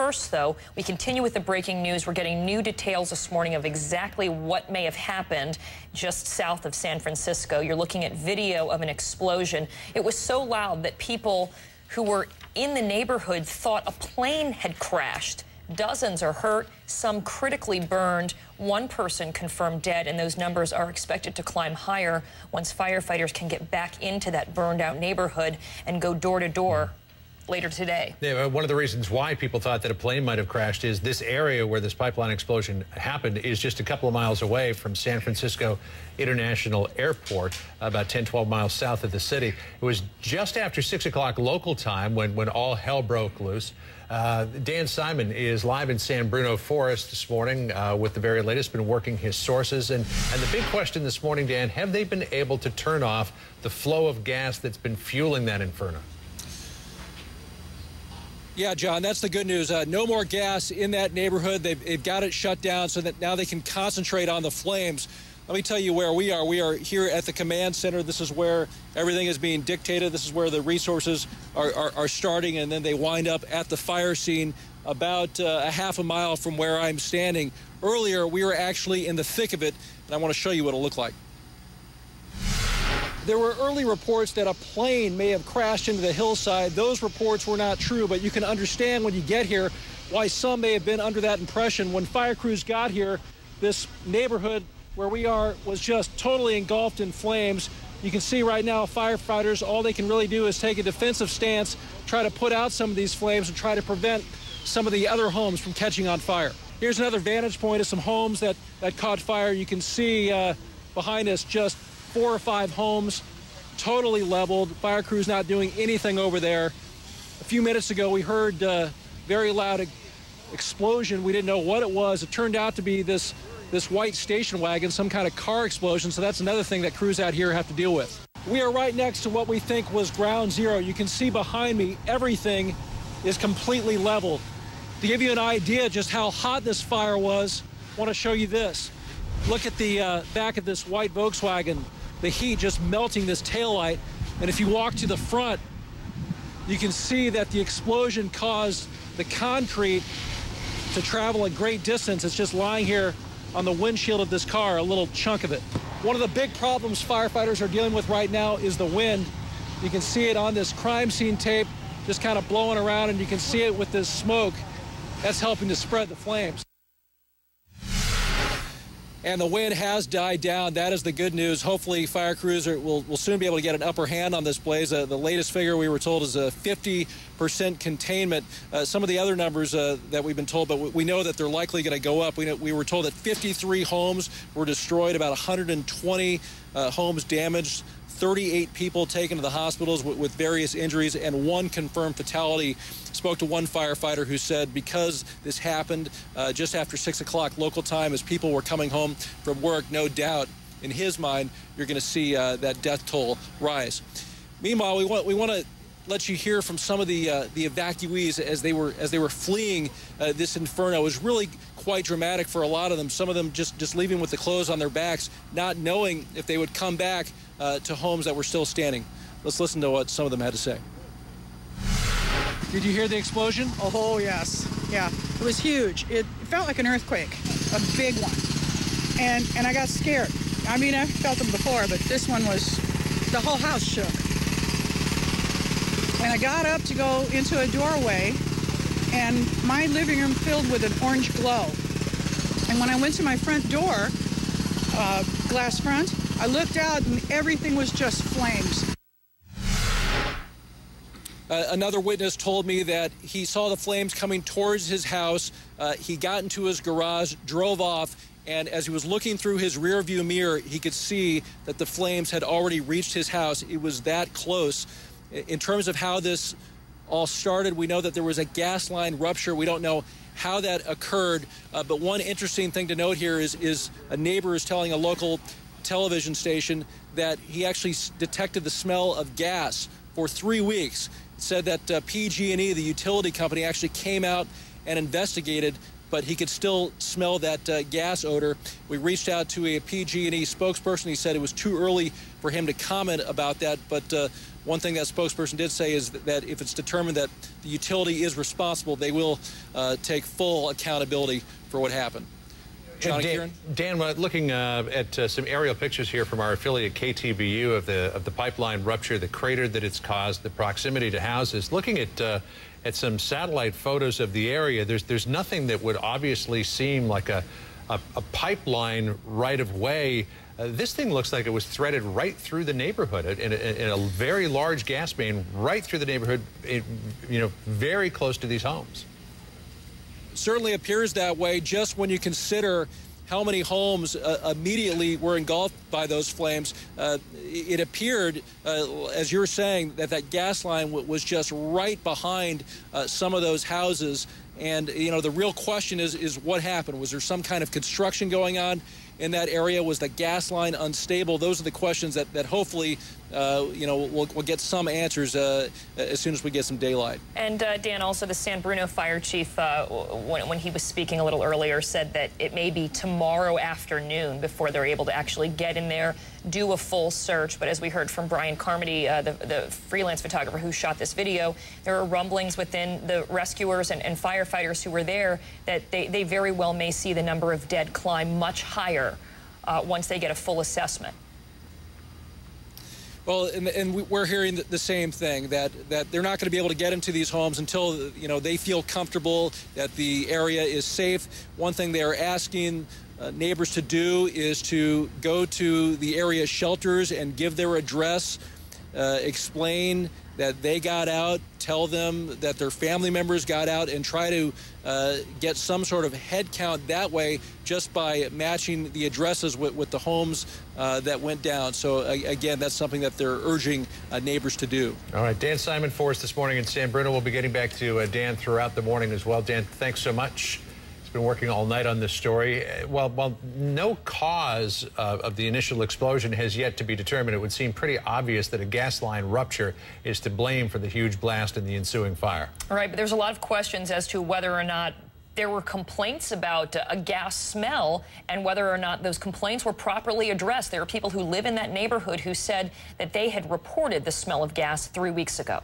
First, though, we continue with the breaking news. We're getting new details this morning of exactly what may have happened just south of San Francisco. You're looking at video of an explosion. It was so loud that people who were in the neighborhood thought a plane had crashed. Dozens are hurt, some critically burned. One person confirmed dead, and those numbers are expected to climb higher once firefighters can get back into that burned-out neighborhood and go door to door later today. Yeah, one of the reasons why people thought that a plane might have crashed is this area where this pipeline explosion happened is just a couple of miles away from San Francisco International Airport, about 10-12 miles south of the city. It was just after 6 o'clock local time when all hell broke loose. Dan Simon is live in San Bruno Forest this morning with the very latest, been working his sources. And the big question this morning, Dan, have they been able to turn off the flow of gas that's been fueling that inferno? Yeah, John, that's the good news. No more gas in that neighborhood. They've got it shut down so that now they can concentrate on the flames. Let me tell you where we are. We are here at the command center. This is where everything is being dictated. This is where the resources are starting, and then they wind up at the fire scene about a half a mile from where I'm standing. Earlier, we were actually in the thick of it, and I want to show you what it'll look like. There were early reports that a plane may have crashed into the hillside. Those reports were not true, but you can understand when you get here why some may have been under that impression. When fire crews got here, this neighborhood where we are was just totally engulfed in flames. You can see right now firefighters, all they can really do is take a defensive stance, try to put out some of these flames and try to prevent some of the other homes from catching on fire. Here's another vantage point of some homes that caught fire. You can see behind us just 4 or 5 homes totally leveled. Fire crews not doing anything over there. A few minutes ago, we heard very loud explosion. We didn't know what it was. It turned out to be this white station wagon, some kind of car explosion. So that's another thing that crews out here have to deal with. We are right next to what we think was ground zero. You can see behind me, everything is completely leveled. To give you an idea just how hot this fire was, I want to show you this. Look at the back of this white Volkswagen. The heat just melting this taillight. And if you walk to the front, you can see that the explosion caused the concrete to travel a great distance. It's just lying here on the windshield of this car, a little chunk of it. One of the big problems firefighters are dealing with right now is the wind. You can see it on this crime scene tape, just kind of blowing around, and you can see it with this smoke. That's helping to spread the flames. And the wind has died down. That is the good news. Hopefully, fire crews will soon be able to get an upper hand on this blaze. The latest figure we were told is a 50% containment. Some of the other numbers that we've been told, but we know that they're likely going to go up. We were told that 53 homes were destroyed, about 120 homes damaged, 38 people taken to the hospitals with various injuries, and 1 confirmed fatality. Spoke to one firefighter who said because this happened just after 6 o'clock local time as people were coming home from work, no doubt in his mind you're going to see that death toll rise. Meanwhile, we want to let you hear from some of the evacuees as they were fleeing this inferno. It was really quite dramatic for a lot of them. Some of them just leaving with the clothes on their backs, not knowing if they would come back to homes that were still standing. Let's listen to what some of them had to say. Did you hear the explosion? Oh, yes. Yeah, it was huge. It felt like an earthquake, a big one. And I got scared. I mean, I've felt them before, but this one was, the whole house shook. And I got up to go into a doorway, and my living room filled with an orange glow. And when I went to my front door, glass front, I looked out, and everything was just flames. Another witness told me that he saw the flames coming towards his house. He got into his garage, drove off, and as he was looking through his rearview mirror, he could see that the flames had already reached his house. It was that close. In terms of how this all started, we know that there was a gas line rupture. We don't know how that occurred, but one interesting thing to note here is a neighbor is telling a local television station that he actually detected the smell of gas for 3 weeks. Said that PG&E, the utility company, actually came out and investigated, but he could still smell that gas odor. We reached out to a PG&E spokesperson. He said it was too early for him to comment about that, but One thing that spokesperson did say is that if it's determined that the utility is responsible, they will take full accountability for what happened. John, Dan, looking at some aerial pictures here from our affiliate KTVU of the pipeline rupture, the crater that it's caused, the proximity to houses. Looking at some satellite photos of the area, there's nothing that would obviously seem like a pipeline right of way. This thing looks like it was threaded right through the neighborhood in a very large gas main right through the neighborhood, very close to these homes. Certainly appears that way just when you consider how many homes immediately were engulfed by those flames. It appeared, as you're saying, that gas line was just right behind some of those houses. And, the real question is what happened? Was there some kind of construction going on in that area? Was the gas line unstable? Those are the questions that hopefully, we'll get some answers as soon as we get some daylight. And Dan, also the San Bruno fire chief, when he was speaking a little earlier, said that it may be tomorrow afternoon before they're able to actually get in there, do a full search. But as we heard from Brian Carmody, the freelance photographer who shot this video, there are rumblings within the rescuers and firefighters who were there that they very well may see the number of dead climb much higher once they get a full assessment. Well, and we're hearing the same thing, that they're not going to be able to get into these homes until, they feel comfortable that the area is safe. One thing they are asking neighbors to do is to go to the area shelters and give their address, explain that they got out, tell them that their family members got out, and try to get some sort of head count that way just by matching the addresses with the homes that went down. So, again, that's something that they're urging neighbors to do. All right, Dan Simon for us this morning in San Bruno. We'll be getting back to Dan throughout the morning as well. Dan, thanks so much. Been working all night on this story. While no cause of the initial explosion has yet to be determined, it would seem pretty obvious that a gas line rupture is to blame for the huge blast and the ensuing fire. All right, but there's a lot of questions as to whether or not there were complaints about a gas smell and whether or not those complaints were properly addressed. There are people who live in that neighborhood who said that they had reported the smell of gas 3 weeks ago.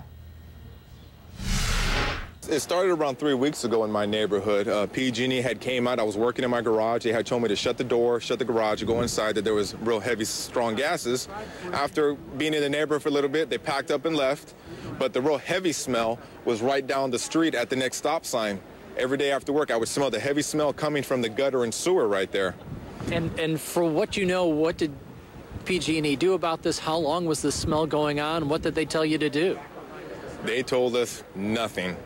It started around 3 weeks ago in my neighborhood. PG&E had came out. I was working in my garage. They had told me to shut the door, shut the garage, and go inside, that there was real heavy, strong gases. After being in the neighborhood for a little bit, they packed up and left. But the real heavy smell was right down the street at the next stop sign. Every day after work, I would smell the heavy smell coming from the gutter and sewer right there. And for what you know, what did PG&E do about this? How long was this smell going on? What did they tell you to do? They told us nothing.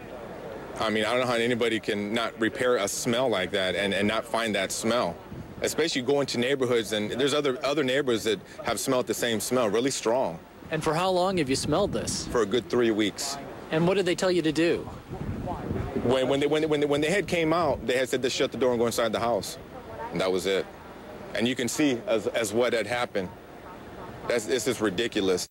I mean, I don't know how anybody can not repair a smell like that and not find that smell, especially going to neighborhoods. And there's other neighborhoods that have smelled the same smell, really strong. And for how long have you smelled this? For a good 3 weeks. And what did they tell you to do? When the head came out, they had said to shut the door and go inside the house. And that was it. And you can see as what had happened. It's just ridiculous.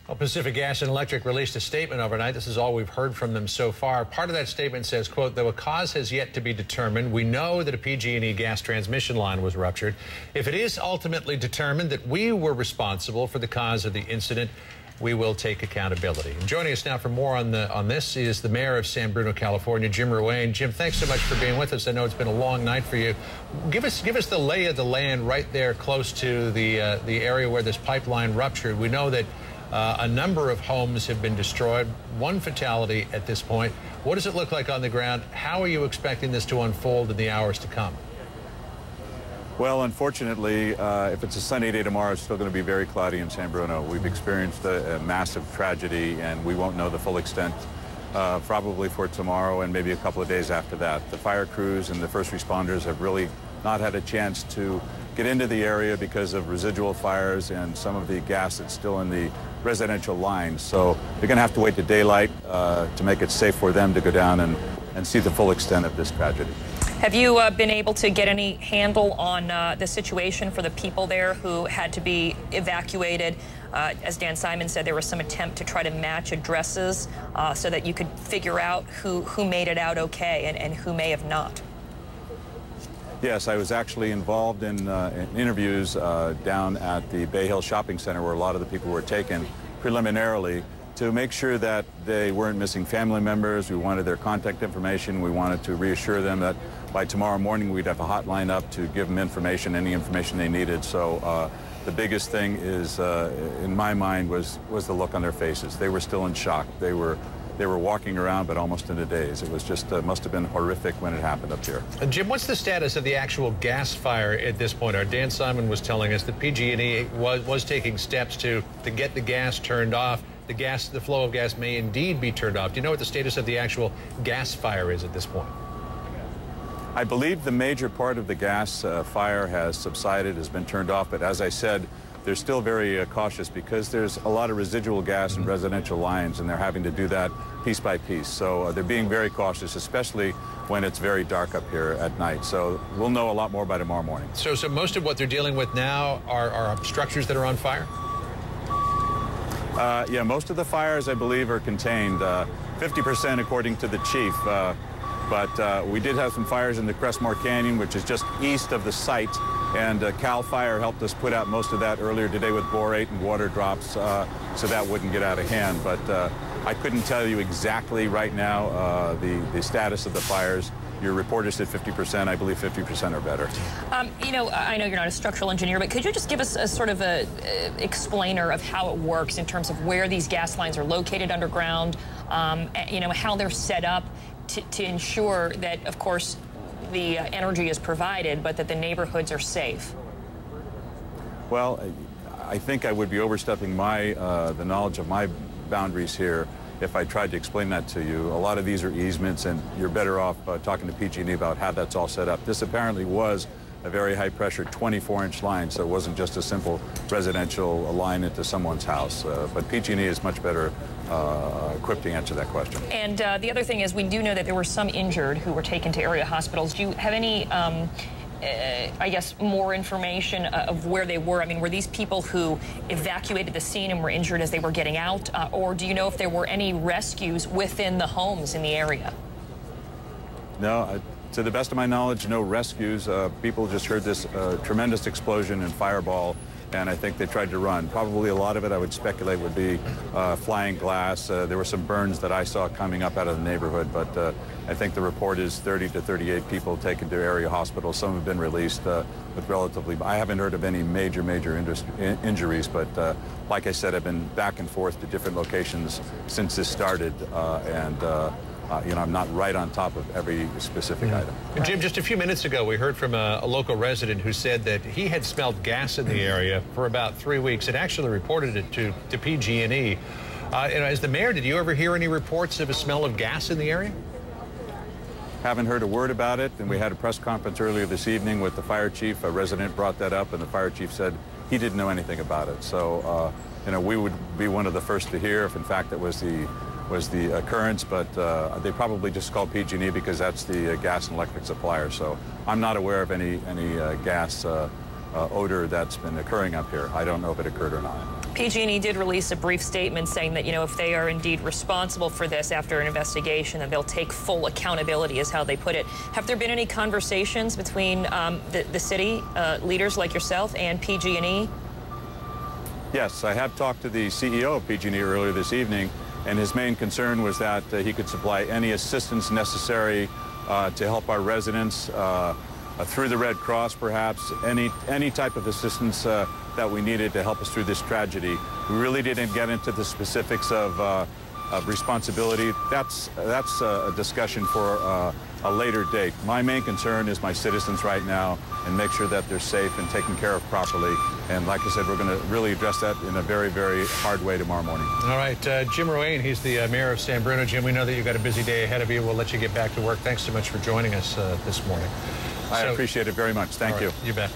Well, Pacific Gas and Electric released a statement overnight. This is all we've heard from them so far. Part of that statement says, quote, though a cause has yet to be determined, we know that a PG&E gas transmission line was ruptured. If it is ultimately determined that we were responsible for the cause of the incident, we will take accountability. And joining us now for more on this is the mayor of San Bruno, California, Jim Ruane. Jim, thanks so much for being with us. I know it's been a long night for you. Give us the lay of the land right there close to the area where this pipeline ruptured. We know that a number of homes have been destroyed, one fatality at this point. What does it look like on the ground? How are you expecting this to unfold in the hours to come? Well, unfortunately, if it's a sunny day tomorrow, it's still going to be very cloudy in San Bruno. We've experienced a massive tragedy, and we won't know the full extent probably for tomorrow and maybe a couple of days after that. The fire crews and the first responders have really not had a chance to get into the area because of residual fires and some of the gas that's still in the residential lines. So they're going to have to wait to daylight to make it safe for them to go down and see the full extent of this tragedy. Have you been able to get any handle on the situation for the people there who had to be evacuated? As Dan Simon said, there was some attempt to try to match addresses so that you could figure out who made it out okay and who may have not. Yes, I was actually involved in interviews down at the Bay Hill Shopping Center where a lot of the people were taken. preliminarily to make sure that they weren't missing family members. We wanted their contact information. We wanted to reassure them that by tomorrow morning we'd have a hotline up to give them information, any information they needed. So the biggest thing is, in my mind, was the look on their faces. They were still in shock. They were walking around, but almost in a daze. It was just, must have been horrific when it happened up here. Jim, what's the status of the actual gas fire at this point? Our Dan Simon was telling us that PG&E was taking steps to get the gas turned off. The flow of gas may indeed be turned off. Do you know what the status of the actual gas fire is at this point? I believe the major part of the gas fire has subsided, has been turned off, but as I said, they're still very cautious because there's a lot of residual gas in residential lines, and they're having to do that piece by piece. So they're being very cautious, especially when it's very dark up here at night. So we'll know a lot more by tomorrow morning. So most of what they're dealing with now are structures that are on fire? Yeah, most of the fires, I believe, are contained. 50% according to the chief. But we did have some fires in the Crestmore Canyon, which is just east of the site. And CAL FIRE helped us put out most of that earlier today with borate and water drops, so that wouldn't get out of hand. But I couldn't tell you exactly right now the status of the fires. Your reporter said 50%. I believe 50% or better. You know, I know you're not a structural engineer, but could you just give us a sort of a explainer of how it works in terms of where these gas lines are located underground, you know, how they're set up to ensure that, of course, the energy is provided, but that the neighborhoods are safe? Well, I think I would be overstepping the knowledge of my boundaries here if I tried to explain that to you. A lot of these are easements, and you're better off talking to PG&E about how that's all set up. This apparently was a very high-pressure 24-inch line, so it wasn't just a simple residential line into someone's house. But PG&E is much better equipped to answer that question. And the other thing is, we do know that there were some injured who were taken to area hospitals. Do you have any, I guess, more information of where they were? I mean, were these people who evacuated the scene and were injured as they were getting out? Or do you know if there were any rescues within the homes in the area? No. To the best of my knowledge, no rescues. People just heard this tremendous explosion and fireball, and I think they tried to run. Probably a lot of it, I would speculate, would be flying glass. There were some burns that I saw coming up out of the neighborhood, but I think the report is 30 to 38 people taken to area hospitals. Some have been released with relatively... I haven't heard of any major injuries, but like I said, I've been back and forth to different locations since this started, you know, I'm not right on top of every specific item. Jim, just a few minutes ago, we heard from a local resident who said that he had smelled gas in the area for about 3 weeks and actually reported it to PG&E. As the mayor, did you ever hear any reports of a smell of gas in the area? Haven't heard a word about it, and we had a press conference earlier this evening with the fire chief. A resident brought that up, and the fire chief said he didn't know anything about it. So, you know, we would be one of the first to hear if, in fact, it was the occurrence, but they probably just called PG&E because that's the gas and electric supplier. So I'm not aware of any gas odor that's been occurring up here. I don't know if it occurred or not. PG&E did release a brief statement saying that, you know, if they are indeed responsible for this after an investigation, that they'll take full accountability, is how they put it. Have there been any conversations between the city leaders like yourself and PG&E? Yes, I have talked to the CEO of PG&E earlier this evening, and his main concern was that he could supply any assistance necessary to help our residents through the Red Cross, perhaps, any type of assistance that we needed to help us through this tragedy. We really didn't get into the specifics of responsibility. That's a discussion for a later date. My main concern is my citizens right now, and make sure that they're safe and taken care of properly. And like I said, we're going to really address that in a very, very hard way tomorrow morning. All right, Jim Ruane, he's the mayor of San Bruno. Jim, we know that you've got a busy day ahead of you. We'll let you get back to work. Thanks so much for joining us this morning. I appreciate it very much. Thank you. You bet.